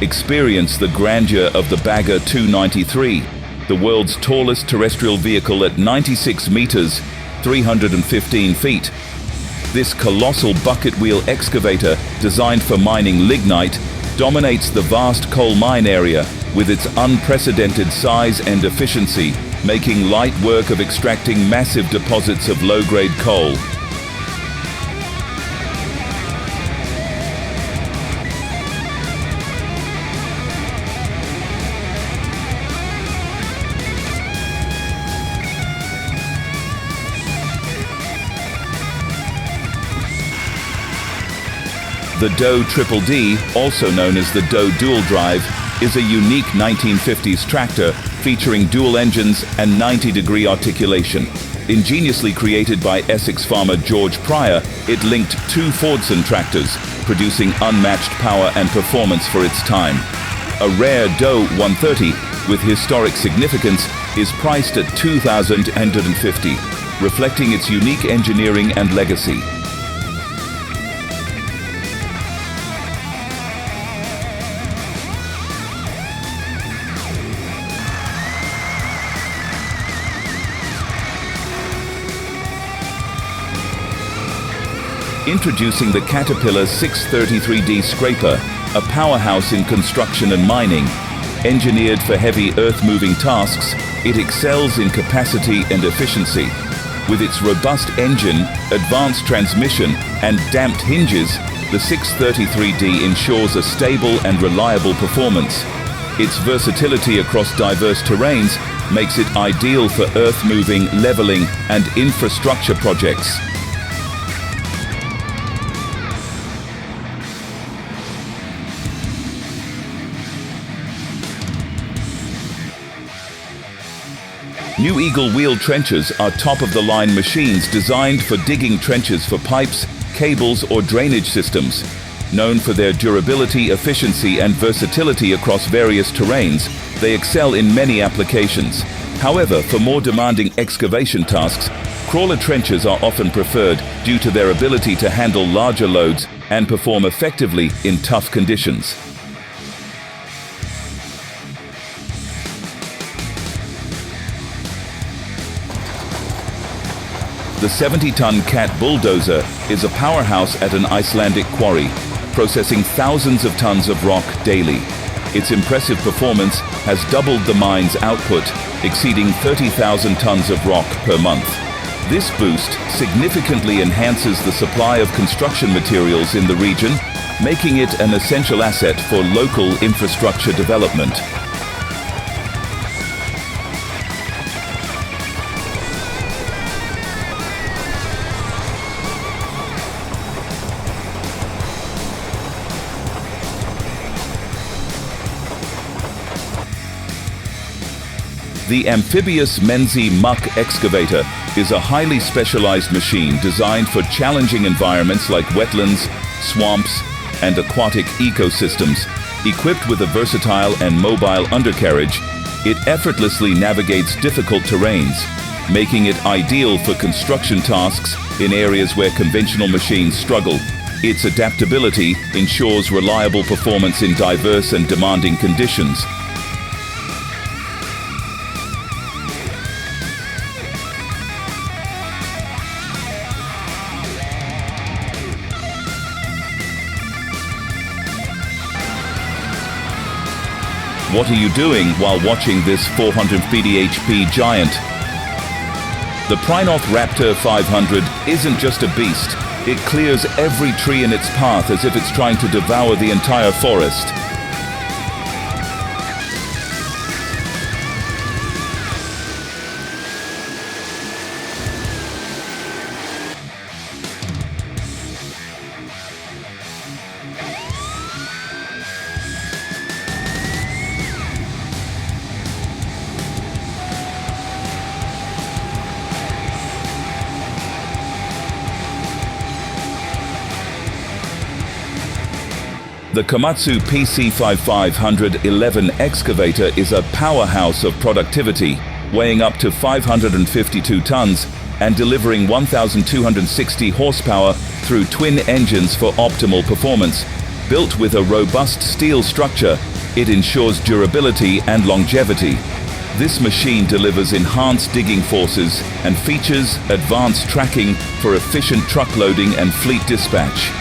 Experience the grandeur of the Bagger 293, the world's tallest terrestrial vehicle at 96 meters, 315 feet. This colossal bucket wheel excavator, designed for mining lignite, dominates the vast coal mine area with its unprecedented size and efficiency, making light work of extracting massive deposits of low-grade coal. The Doe Triple D, also known as the Doe Dual Drive, is a unique 1950s tractor featuring dual engines and 90-degree articulation. Ingeniously created by Essex farmer George Pryor, it linked two Fordson tractors, producing unmatched power and performance for its time. A rare Doe 130 with historic significance is priced at $2,150, reflecting its unique engineering and legacy. Introducing the Caterpillar 633D Scraper, a powerhouse in construction and mining. Engineered for heavy earth-moving tasks, it excels in capacity and efficiency. With its robust engine, advanced transmission, and damped hinges, the 633D ensures a stable and reliable performance. Its versatility across diverse terrains makes it ideal for earth-moving, leveling, and infrastructure projects. New Eagle wheel trenchers are top-of-the-line machines designed for digging trenches for pipes, cables, or drainage systems. Known for their durability, efficiency, and versatility across various terrains, they excel in many applications. However, for more demanding excavation tasks, crawler trenchers are often preferred due to their ability to handle larger loads and perform effectively in tough conditions. The 70-ton Cat Bulldozer is a powerhouse at an Icelandic quarry, processing thousands of tons of rock daily. Its impressive performance has doubled the mine's output, exceeding 30,000 tons of rock per month. This boost significantly enhances the supply of construction materials in the region, making it an essential asset for local infrastructure development. The amphibious Menzi Muck excavator is a highly specialized machine designed for challenging environments like wetlands, swamps, and aquatic ecosystems. Equipped with a versatile and mobile undercarriage, it effortlessly navigates difficult terrains, making it ideal for construction tasks in areas where conventional machines struggle. Its adaptability ensures reliable performance in diverse and demanding conditions. What are you doing while watching this 450 HP giant? The Prinoth Raptor 500 isn't just a beast. It clears every tree in its path as if it's trying to devour the entire forest. The Komatsu PC5511 excavator is a powerhouse of productivity, weighing up to 552 tons and delivering 1,260 horsepower through twin engines for optimal performance. Built with a robust steel structure, it ensures durability and longevity. This machine delivers enhanced digging forces and features advanced tracking for efficient truck loading and fleet dispatch.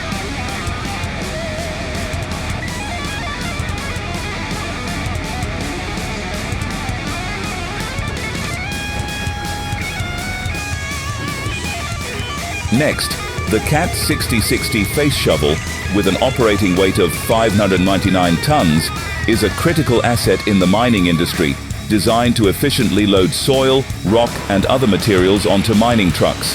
Next, the CAT 6060 face shovel, with an operating weight of 599 tons, is a critical asset in the mining industry, designed to efficiently load soil, rock, and other materials onto mining trucks.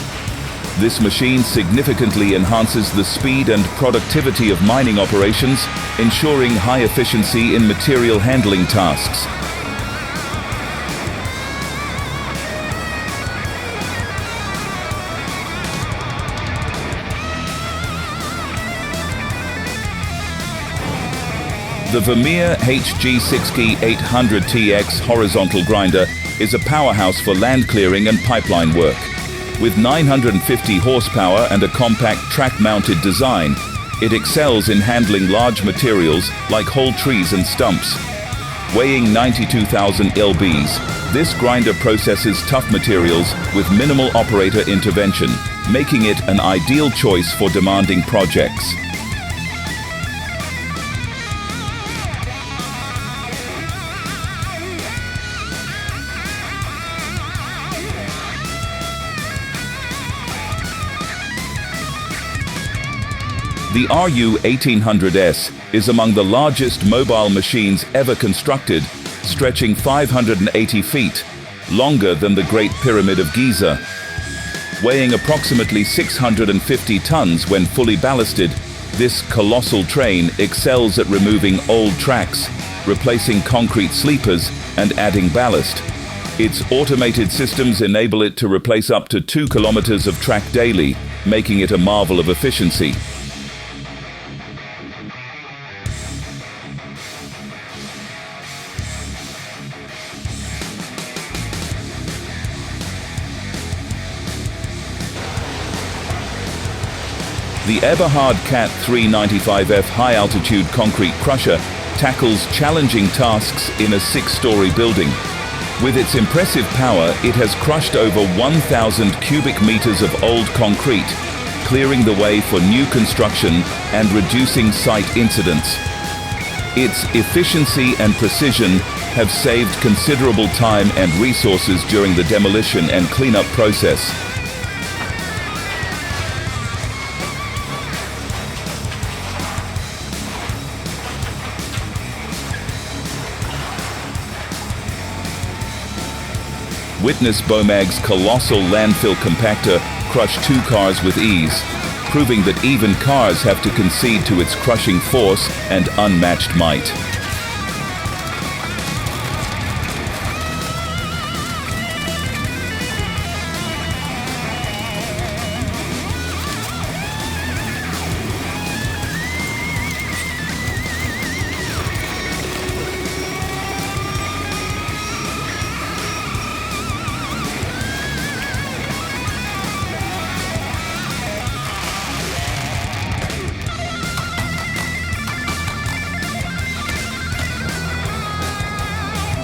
This machine significantly enhances the speed and productivity of mining operations, ensuring high efficiency in material handling tasks. The Vermeer HG6Key 800TX horizontal grinder is a powerhouse for land clearing and pipeline work. With 950 horsepower and a compact track-mounted design, it excels in handling large materials like whole trees and stumps. Weighing 92,000 lbs, this grinder processes tough materials with minimal operator intervention, making it an ideal choice for demanding projects. The RU 1800S is among the largest mobile machines ever constructed, stretching 580 feet, longer than the Great Pyramid of Giza. Weighing approximately 650 tons when fully ballasted, this colossal train excels at removing old tracks, replacing concrete sleepers, and adding ballast. Its automated systems enable it to replace up to 2 kilometers of track daily, making it a marvel of efficiency. The Eberhard CAT 395F high-altitude concrete crusher tackles challenging tasks in a 6-story building. With its impressive power, it has crushed over 1,000 cubic meters of old concrete, clearing the way for new construction and reducing site incidents. Its efficiency and precision have saved considerable time and resources during the demolition and cleanup process. Witness Bomag's colossal landfill compactor crush 2 cars with ease, proving that even cars have to concede to its crushing force and unmatched might.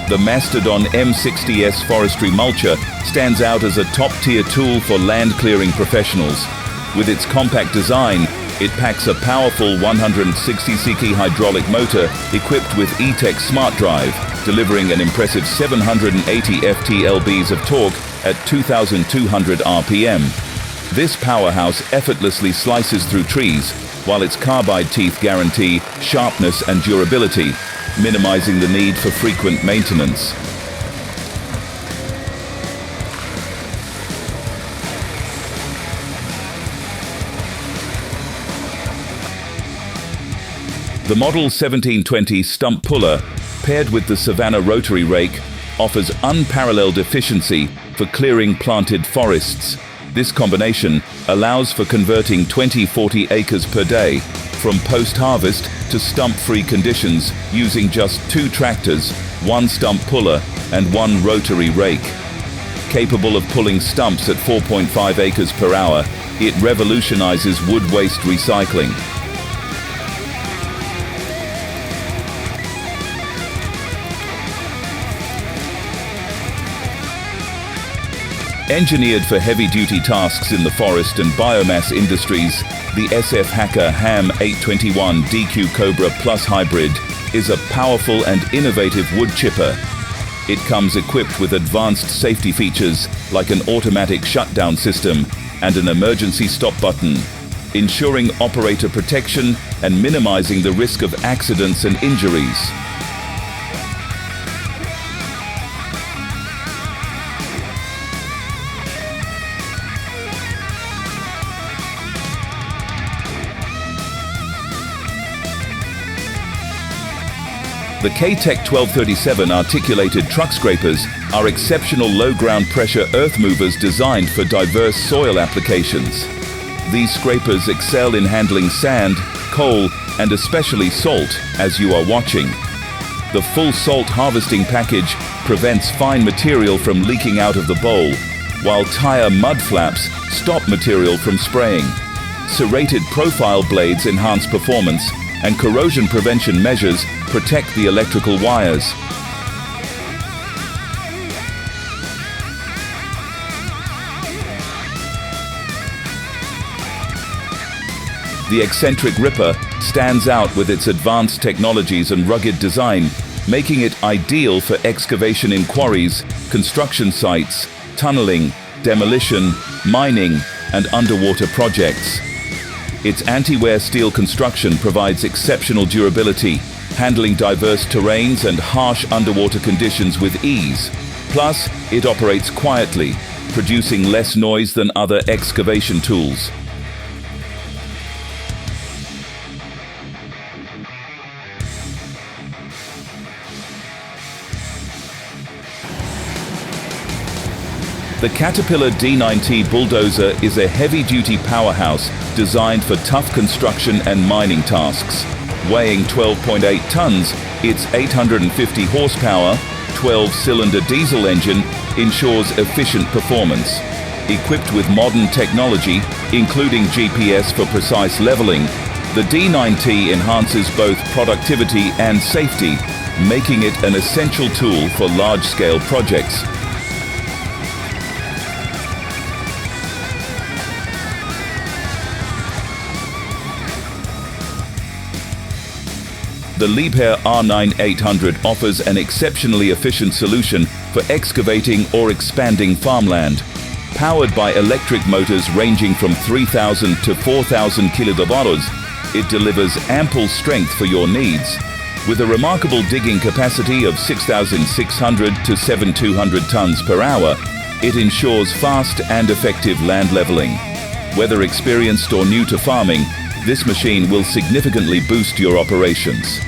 The Mastodon M60S forestry mulcher stands out as a top-tier tool for land-clearing professionals. With its compact design, it packs a powerful 160 cc hydraulic motor equipped with E-Tech Smart Drive, delivering an impressive 780 ft-lbs of torque at 2,200 RPM. This powerhouse effortlessly slices through trees, while its carbide teeth guarantee sharpness and durability, minimizing the need for frequent maintenance. The Model 1720 stump puller, paired with the Savannah rotary rake, offers unparalleled efficiency for clearing planted forests. This combination allows for converting 20-40 acres per day from post-harvest to stump-free conditions using just 2 tractors, 1 stump puller, and 1 rotary rake. Capable of pulling stumps at 4.5 acres per hour, it revolutionizes wood waste recycling. Engineered for heavy-duty tasks in the forest and biomass industries, the SF Hacker HAM 821 DQ Cobra Plus Hybrid is a powerful and innovative wood chipper. It comes equipped with advanced safety features like an automatic shutdown system and an emergency stop button, ensuring operator protection and minimizing the risk of accidents and injuries. The K-Tech 1237 articulated truck scrapers are exceptional low-ground pressure earth movers designed for diverse soil applications. These scrapers excel in handling sand, coal, and especially salt, as you are watching. The full salt harvesting package prevents fine material from leaking out of the bowl, while tire mud flaps stop material from spraying. Serrated profile blades enhance performance, and corrosion prevention measures protect the electrical wires. The eccentric ripper stands out with its advanced technologies and rugged design, making it ideal for excavation in quarries, construction sites, tunneling, demolition, mining, and underwater projects. Its anti-wear steel construction provides exceptional durability, handling diverse terrains and harsh underwater conditions with ease. Plus, it operates quietly, producing less noise than other excavation tools. The Caterpillar D9T bulldozer is a heavy-duty powerhouse designed for tough construction and mining tasks. Weighing 12.8 tons, its 850 horsepower, 12-cylinder diesel engine ensures efficient performance. Equipped with modern technology, including GPS for precise leveling, the D9T enhances both productivity and safety, making it an essential tool for large-scale projects. The Liebherr R9 800 offers an exceptionally efficient solution for excavating or expanding farmland. Powered by electric motors ranging from 3,000 to 4,000 kilovolts, it delivers ample strength for your needs. With a remarkable digging capacity of 6,600 to 7,200 tons per hour, it ensures fast and effective land leveling. Whether experienced or new to farming, this machine will significantly boost your operations.